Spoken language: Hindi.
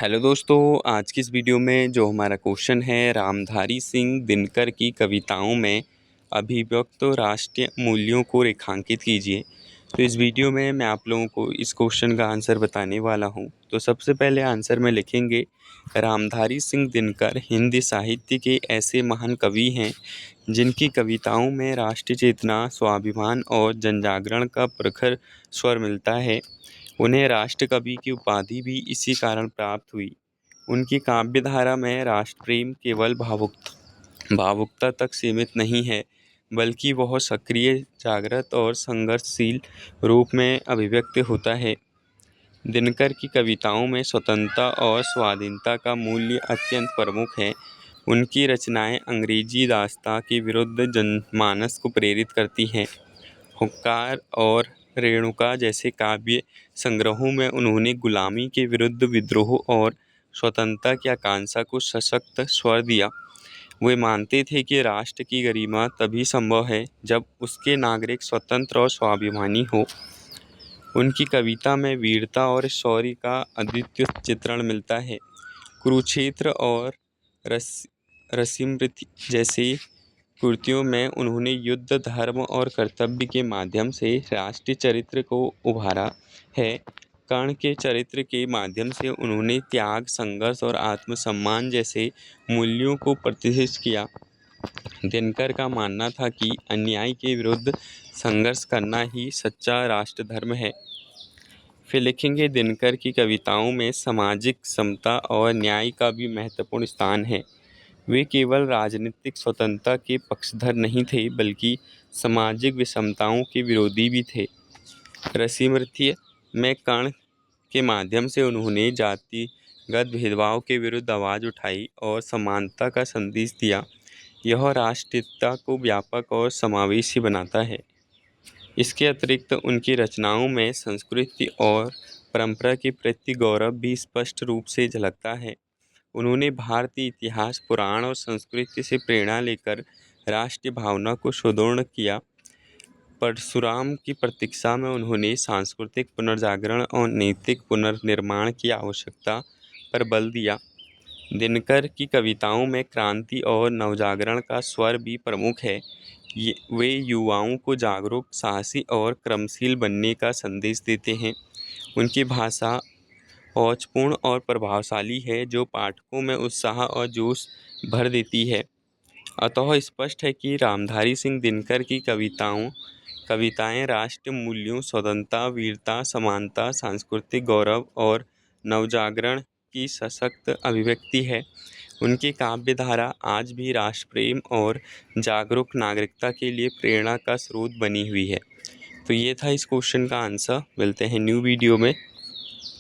हेलो दोस्तों, आज की इस वीडियो में जो हमारा क्वेश्चन है, रामधारी सिंह दिनकर की कविताओं में अभिव्यक्त राष्ट्रीय मूल्यों को रेखांकित कीजिए। तो इस वीडियो में मैं आप लोगों को इस क्वेश्चन का आंसर बताने वाला हूं। तो सबसे पहले आंसर में लिखेंगे, रामधारी सिंह दिनकर हिंदी साहित्य के ऐसे महान कवि हैं जिनकी कविताओं में राष्ट्रीय चेतना, स्वाभिमान और जनजागरण का प्रखर स्वर मिलता है। उन्हें राष्ट्र कवि की उपाधि भी इसी कारण प्राप्त हुई। उनकी काव्य धारा में राष्ट्र प्रेम केवल भावुकता तक सीमित नहीं है, बल्कि वह सक्रिय, जागृत और संघर्षशील रूप में अभिव्यक्त होता है। दिनकर की कविताओं में स्वतंत्रता और स्वाधीनता का मूल्य अत्यंत प्रमुख है। उनकी रचनाएं अंग्रेजी दासता के विरुद्ध जनमानस को प्रेरित करती हैं। हुंकार और रेणुका जैसे काव्य संग्रहों में उन्होंने गुलामी के विरुद्ध विद्रोह और स्वतंत्रता की आकांक्षा को सशक्त स्वर दिया। वे मानते थे कि राष्ट्र की गरिमा तभी संभव है जब उसके नागरिक स्वतंत्र और स्वाभिमानी हो। उनकी कविता में वीरता और शौर्य का अद्वितीय चित्रण मिलता है। कुरुक्षेत्र और रस रसिमृति जैसी कृतियों में उन्होंने युद्ध, धर्म और कर्तव्य के माध्यम से राष्ट्रीय चरित्र को उभारा है। कर्ण के चरित्र के माध्यम से उन्होंने त्याग, संघर्ष और आत्मसम्मान जैसे मूल्यों को प्रतिष्ठित किया। दिनकर का मानना था कि अन्याय के विरुद्ध संघर्ष करना ही सच्चा राष्ट्र धर्म है। फिर लिखेंगे, दिनकर की कविताओं में सामाजिक समता और न्याय का भी महत्वपूर्ण स्थान है। वे केवल राजनीतिक स्वतंत्रता के पक्षधर नहीं थे, बल्कि सामाजिक विषमताओं के विरोधी भी थे। रसिमृत्य में कर्ण के माध्यम से उन्होंने जातिगत भेदभाव के विरुद्ध आवाज़ उठाई और समानता का संदेश दिया। यह राष्ट्रीयता को व्यापक और समावेशी बनाता है। इसके अतिरिक्त उनकी रचनाओं में संस्कृति और परंपरा के प्रति गौरव भी स्पष्ट रूप से झलकता है। उन्होंने भारतीय इतिहास, पुराण और संस्कृति से प्रेरणा लेकर राष्ट्रीय भावना को सुदृढ़ किया। परशुराम की प्रतीक्षा में उन्होंने सांस्कृतिक पुनर्जागरण और नैतिक पुनर्निर्माण की आवश्यकता पर बल दिया। दिनकर की कविताओं में क्रांति और नवजागरण का स्वर भी प्रमुख है। वे युवाओं को जागरूक, साहसी और क्रमशील बनने का संदेश देते हैं। उनकी भाषा औचपूर्ण और प्रभावशाली है, जो पाठकों में उत्साह और जोश भर देती है। अतः स्पष्ट है कि रामधारी सिंह दिनकर की कविताएं राष्ट्रीय मूल्यों, स्वतंत्रता, वीरता, समानता, सांस्कृतिक गौरव और नवजागरण की सशक्त अभिव्यक्ति है। उनकी काव्य धारा आज भी राष्ट्र प्रेम और जागरूक नागरिकता के लिए प्रेरणा का स्रोत बनी हुई है। तो ये था इस क्वेश्चन का आंसर। मिलते हैं न्यू वीडियो में।